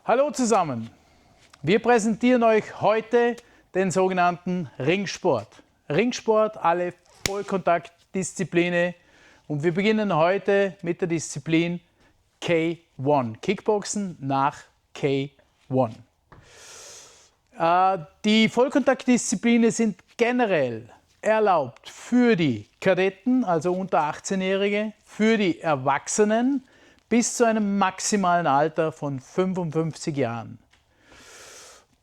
Hallo zusammen! Wir präsentieren euch heute den sogenannten Ringsport. Ringsport, alle Vollkontaktdisziplinen, und wir beginnen heute mit der Disziplin K1, Kickboxen nach K1. Die Vollkontaktdisziplinen sind generell erlaubt für die Kadetten, also unter 18-Jährige, für die Erwachsenen bis zu einem maximalen Alter von 55 Jahren.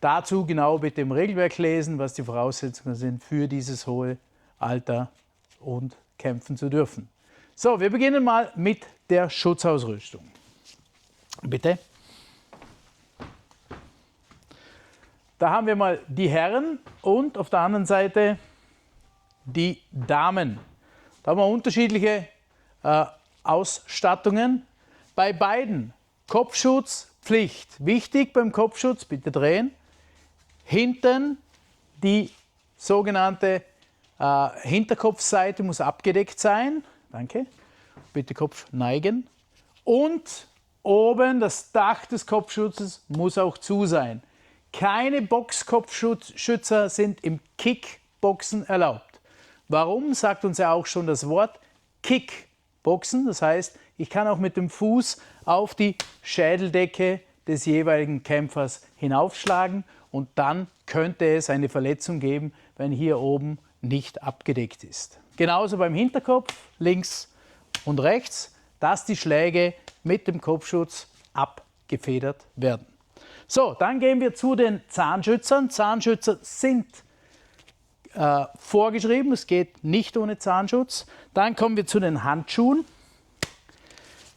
Dazu genau bitte im Regelwerk lesen, was die Voraussetzungen sind für dieses hohe Alter und kämpfen zu dürfen. So, wir beginnen mal mit der Schutzausrüstung. Bitte. Da haben wir mal die Herren und auf der anderen Seite die Damen. Da haben wir unterschiedliche Ausstattungen. Bei beiden Kopfschutz Pflicht. Wichtig beim Kopfschutz, bitte drehen, hinten die sogenannte Hinterkopfseite muss abgedeckt sein. Danke. Bitte Kopf neigen. Und oben das Dach des Kopfschutzes muss auch zu sein. Keine Boxkopfschützer sind im Kickboxen erlaubt. Warum, sagt uns ja auch schon das Wort Kickboxen. Das heißt, ich kann auch mit dem Fuß auf die Schädeldecke des jeweiligen Kämpfers hinaufschlagen und dann könnte es eine Verletzung geben, wenn hier oben nicht abgedeckt ist. Genauso beim Hinterkopf, links und rechts, dass die Schläge mit dem Kopfschutz abgefedert werden. So, dann gehen wir zu den Zahnschützern. Zahnschützer sind vorgeschrieben, es geht nicht ohne Zahnschutz. Dann kommen wir zu den Handschuhen.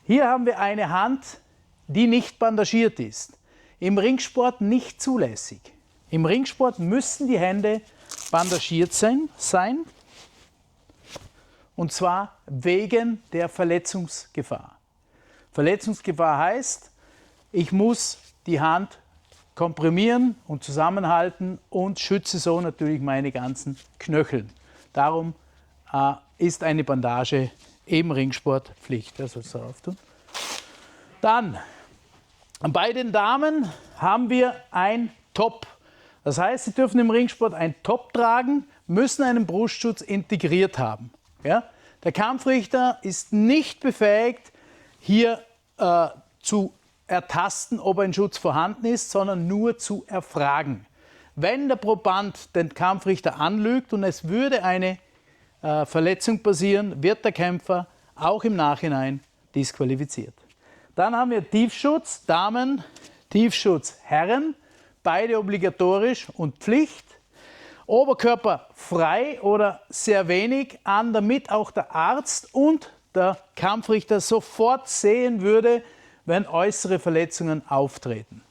Hier haben wir eine Hand, die nicht bandagiert ist. Im Ringsport nicht zulässig. Im Ringsport müssen die Hände bandagiert sein. Und zwar wegen der Verletzungsgefahr. Verletzungsgefahr heißt, ich muss die Hand komprimieren und zusammenhalten und schütze so natürlich meine ganzen Knöchel. Darum ist eine Bandage im Ringsport Pflicht. Das sollst du darauf tun. Dann, bei den Damen haben wir ein Top. Das heißt, sie dürfen im Ringsport ein Top tragen, müssen einen Brustschutz integriert haben. Ja? Der Kampfrichter ist nicht befähigt, hier zu ertasten, ob ein Schutz vorhanden ist, sondern nur zu erfragen. Wenn der Proband den Kampfrichter anlügt und es würde eine Verletzung passieren, wird der Kämpfer auch im Nachhinein disqualifiziert. Dann haben wir Tiefschutz, Damen, Tiefschutz, Herren, beide obligatorisch und Pflicht. Oberkörper frei oder sehr wenig an, damit auch der Arzt und der Kampfrichter sofort sehen würde, wenn äußere Verletzungen auftreten.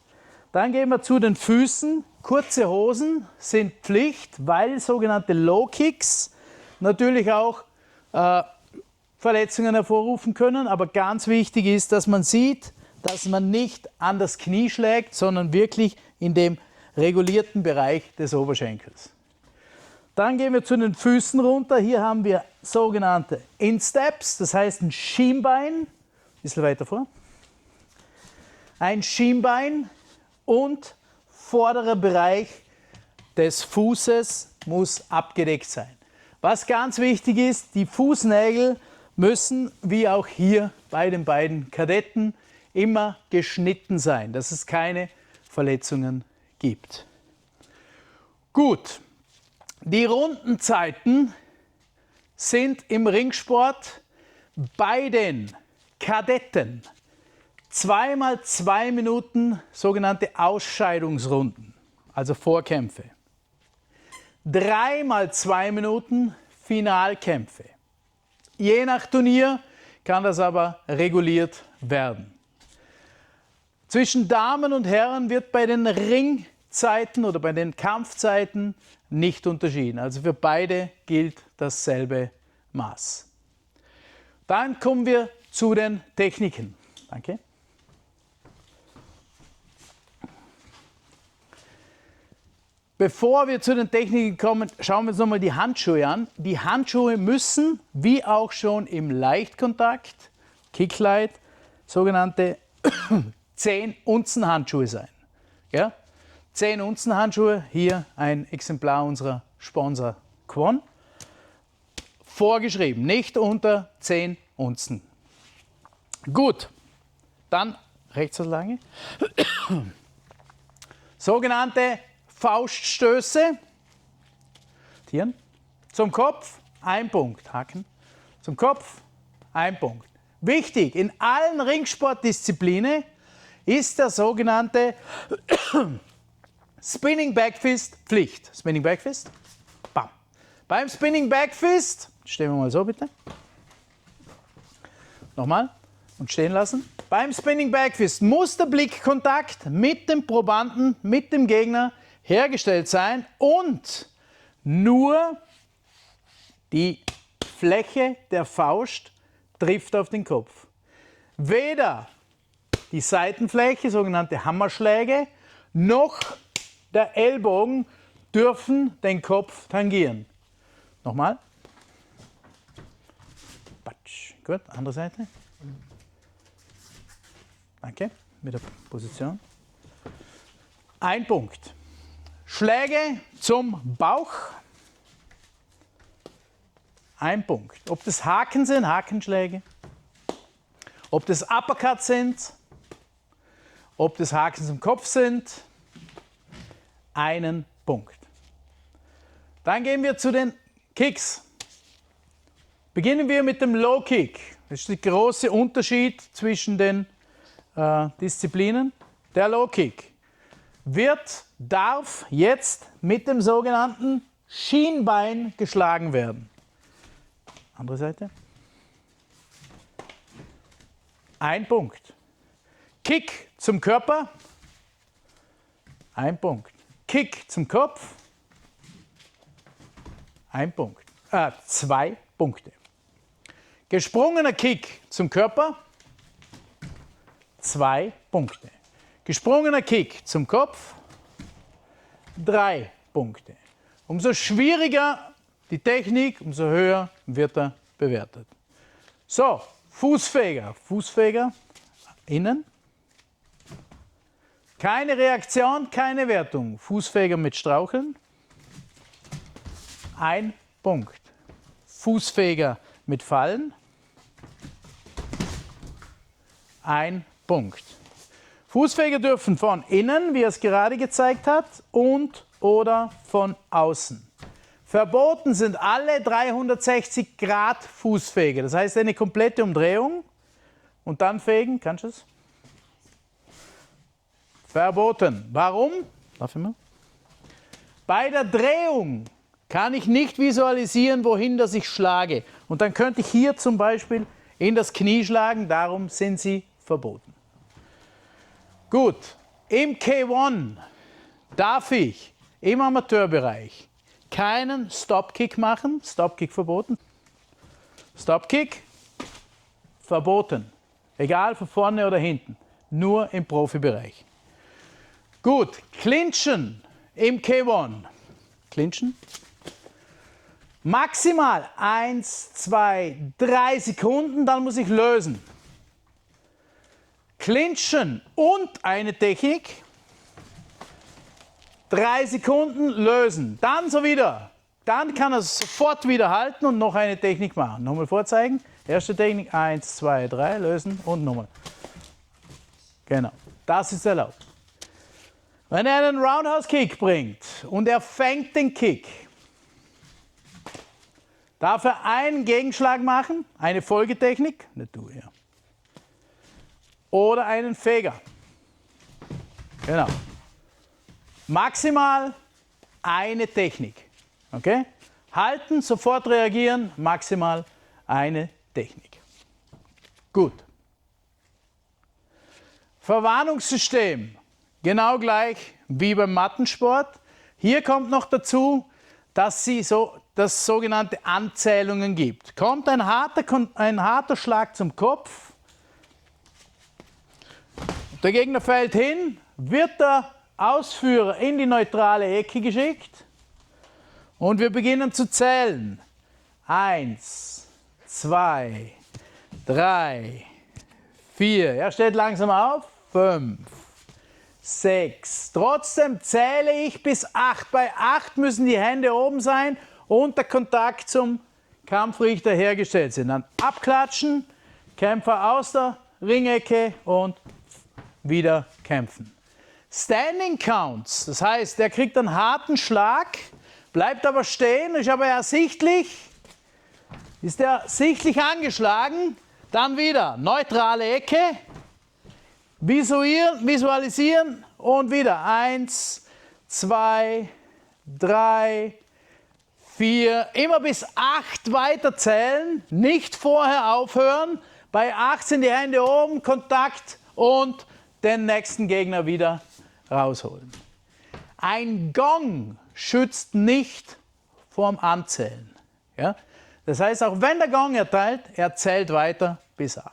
Dann gehen wir zu den Füßen. Kurze Hosen sind Pflicht, weil sogenannte Low Kicks natürlich auch Verletzungen hervorrufen können. Aber ganz wichtig ist, dass man sieht, dass man nicht an das Knie schlägt, sondern wirklich in dem regulierten Bereich des Oberschenkels. Dann gehen wir zu den Füßen runter. Hier haben wir sogenannte Insteps, das heißt ein Schienbein. Ein bisschen weiter vor. Ein Schienbein und vorderer Bereich des Fußes muss abgedeckt sein. Was ganz wichtig ist, die Fußnägel müssen, wie auch hier bei den beiden Kadetten, immer geschnitten sein, dass es keine Verletzungen gibt. Gut, die Rundenzeiten sind im Ringsport bei den Kadetten 2 mal 2 Minuten sogenannte Ausscheidungsrunden, also Vorkämpfe. 3 mal 2 Minuten Finalkämpfe. Je nach Turnier kann das aber reguliert werden. Zwischen Damen und Herren wird bei den Ringzeiten oder bei den Kampfzeiten nicht unterschieden. Also für beide gilt dasselbe Maß. Dann kommen wir zu den Techniken. Danke. Bevor wir zu den Techniken kommen, schauen wir uns nochmal die Handschuhe an. Die Handschuhe müssen, wie auch schon im Leichtkontakt, Kicklight, sogenannte 10 Unzen Handschuhe sein. Ja? 10 Unzen Handschuhe, hier ein Exemplar unserer Sponsor Quon. Vorgeschrieben, nicht unter 10 Unzen. Gut, dann rechts so lange. Sogenannte Fauststöße. Tieren. Zum Kopf, 1 Punkt, Haken. Zum Kopf, 1 Punkt. Wichtig, in allen Ringsportdisziplinen ist der sogenannte Spinning Backfist Pflicht. Spinning Backfist, bam. Beim Spinning Backfist, stehen wir mal so bitte. Nochmal und stehen lassen. Beim Spinning Backfist muss der Blickkontakt mit dem Probanden, mit dem Gegner hergestellt sein und nur die Fläche der Faust trifft auf den Kopf. Weder die Seitenfläche, sogenannte Hammerschläge, noch der Ellbogen dürfen den Kopf tangieren. Nochmal. Patsch. Gut, andere Seite. Danke, mit der Position. 1 Punkt. Schläge zum Bauch. 1 Punkt. Ob das Haken sind, Hakenschläge. Ob das Uppercuts sind. Ob das Haken zum Kopf sind. 1 Punkt. Dann gehen wir zu den Kicks. Beginnen wir mit dem Low Kick. Das ist der große Unterschied zwischen den Disziplinen. Der Low Kick darf jetzt mit dem sogenannten Schienbein geschlagen werden. Andere Seite. 1 Punkt. Kick zum Körper. 1 Punkt. Kick zum Kopf. 1 Punkt. 2 Punkte. Gesprungener Kick zum Körper. 2 Punkte. Gesprungener Kick zum Kopf. 3 Punkte. Umso schwieriger die Technik, umso höher wird er bewertet. So, Fußfeger. Fußfeger innen. Keine Reaktion, keine Wertung. Fußfeger mit Straucheln. 1 Punkt. Fußfeger mit Fallen. 1 Punkt. Fußfeger dürfen von innen, wie er es gerade gezeigt hat, und oder von außen. Verboten sind alle 360 Grad Fußfeger. Das heißt eine komplette Umdrehung und dann fegen. Kannst du es? Verboten. Warum? Darf ich mal? Bei der Drehung kann ich nicht visualisieren, wohin das ich schlage. Und dann könnte ich hier zum Beispiel in das Knie schlagen. Darum sind sie verboten. Gut. Im K1 darf ich im Amateurbereich keinen Stopkick machen. Stopkick verboten. Stopkick verboten. Egal von vorne oder hinten. Nur im Profibereich. Gut. Clinchen im K1. Clinchen. Maximal 1, 2, 3 Sekunden, dann muss ich lösen. Clinchen und eine Technik. 3 Sekunden lösen. Dann so wieder. Dann kann er es sofort wieder halten und noch eine Technik machen. Nochmal vorzeigen. Erste Technik. 1, 2, 3. Lösen und nochmal. Genau. Das ist erlaubt. Wenn er einen Roundhouse Kick bringt und er fängt den Kick, darf er einen Gegenschlag machen, eine Folgetechnik, nicht du, ja. Oder einen Feger. Genau. Maximal eine Technik. Okay? Halten, sofort reagieren, maximal eine Technik. Gut. Verwarnungssystem. Genau gleich wie beim Mattensport. Hier kommt noch dazu, dass es sogenannte Anzählungen gibt. Kommt ein harter Schlag zum Kopf, der Gegner fällt hin, wird der Ausführer in die neutrale Ecke geschickt und wir beginnen zu zählen. 1, 2, 3, 4. Er steht langsam auf. 5, 6. Trotzdem zähle ich bis 8. Bei 8 müssen die Hände oben sein und der Kontakt zum Kampfrichter hergestellt sind. Dann abklatschen, Kämpfer aus der Ringecke und wieder kämpfen. Standing Counts, das heißt, der kriegt einen harten Schlag, bleibt aber stehen, ist aber ersichtlich, ist er sichtlich angeschlagen, dann wieder neutrale Ecke, visualisieren und wieder 1, 2, 3, 4, immer bis 8 weiter zählen, nicht vorher aufhören, bei 8 sind die Hände oben, Kontakt und den nächsten Gegner wieder rausholen. Ein Gong schützt nicht vorm Anzählen. Ja? Das heißt, auch wenn der Gong erteilt, er zählt weiter bis 8.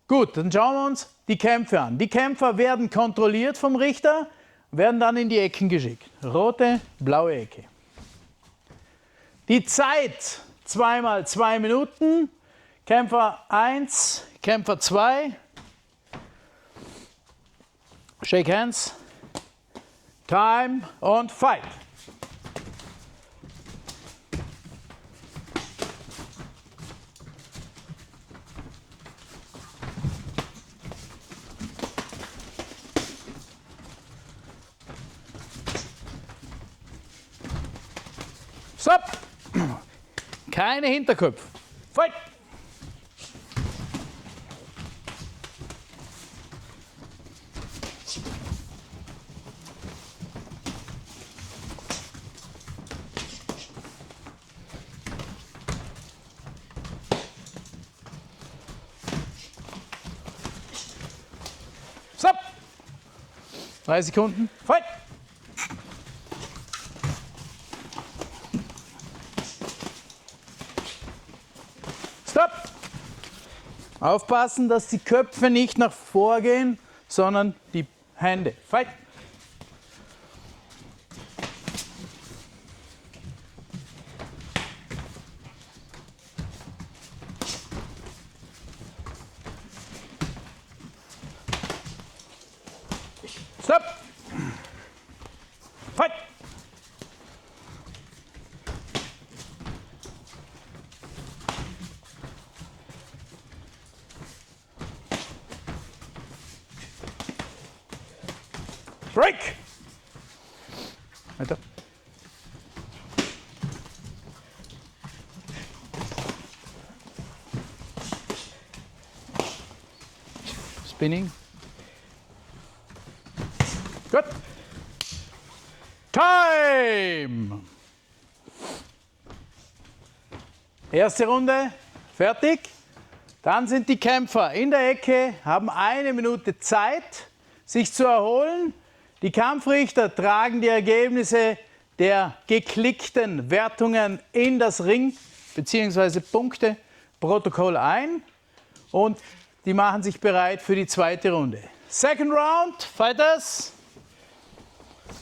Gut, dann schauen wir uns die Kämpfe an. Die Kämpfer werden kontrolliert vom Richter, werden dann in die Ecken geschickt. Rote, blaue Ecke. Die Zeit 2 mal 2 Minuten. Kämpfer 1, Kämpfer 2. Shake hands. Time und fight. Stop! Keine Hinterköpfe. Fight! Stop! 3 Sekunden. Fight! Stop! Aufpassen, dass die Köpfe nicht nach vorgehen, sondern die Hände. Fight! Stop! Fight! Break! Weiter. Spinning. Gut. Time! Erste Runde, fertig. Dann sind die Kämpfer in der Ecke, haben 1 Minute Zeit, sich zu erholen. Die Kampfrichter tragen die Ergebnisse der geklickten Wertungen in das Ring- bzw. Punkteprotokoll ein und die machen sich bereit für die zweite Runde. Second Round, Fighters.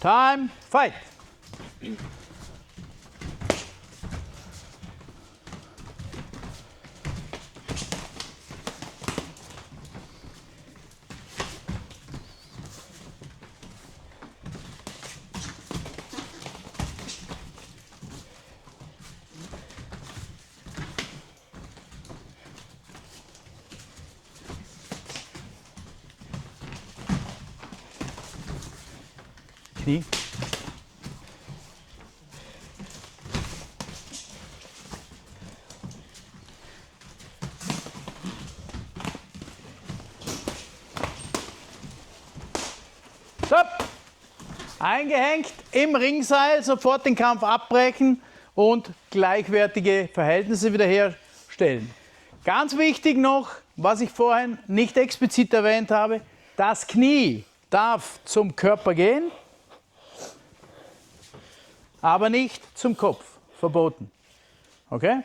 Time, fight. Knie. Stopp! Eingehängt im Ringseil, sofort den Kampf abbrechen und gleichwertige Verhältnisse wiederherstellen. Ganz wichtig noch, was ich vorhin nicht explizit erwähnt habe, das Knie darf zum Körper gehen, aber nicht zum Kopf. Verboten. Okay?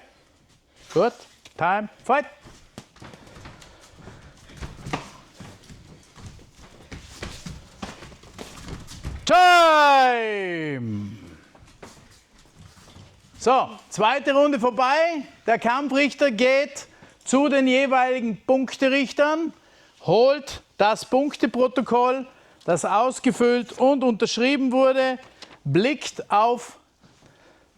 Gut. Time. Fight. Time! So, zweite Runde vorbei. Der Kampfrichter geht zu den jeweiligen Punkterichtern, holt das Punkteprotokoll, das ausgefüllt und unterschrieben wurde, blickt auf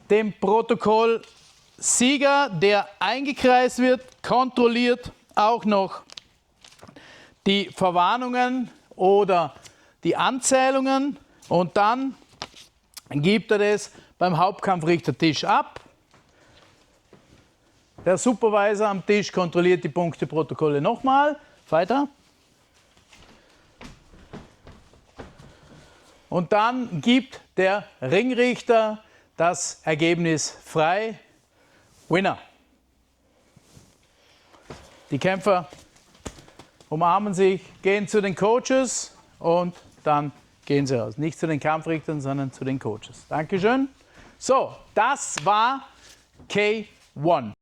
den Protokollsieger, der eingekreist wird, kontrolliert auch noch die Verwarnungen oder die Anzählungen und dann gibt er es beim Hauptkampfrichtertisch ab. Der Supervisor am Tisch kontrolliert die Punkteprotokolle nochmal. Weiter. Und dann gibt der Ringrichter das Ergebnis frei. Winner. Die Kämpfer umarmen sich, gehen zu den Coaches und dann gehen sie raus. Nicht zu den Kampfrichtern, sondern zu den Coaches. Dankeschön. So, das war K1.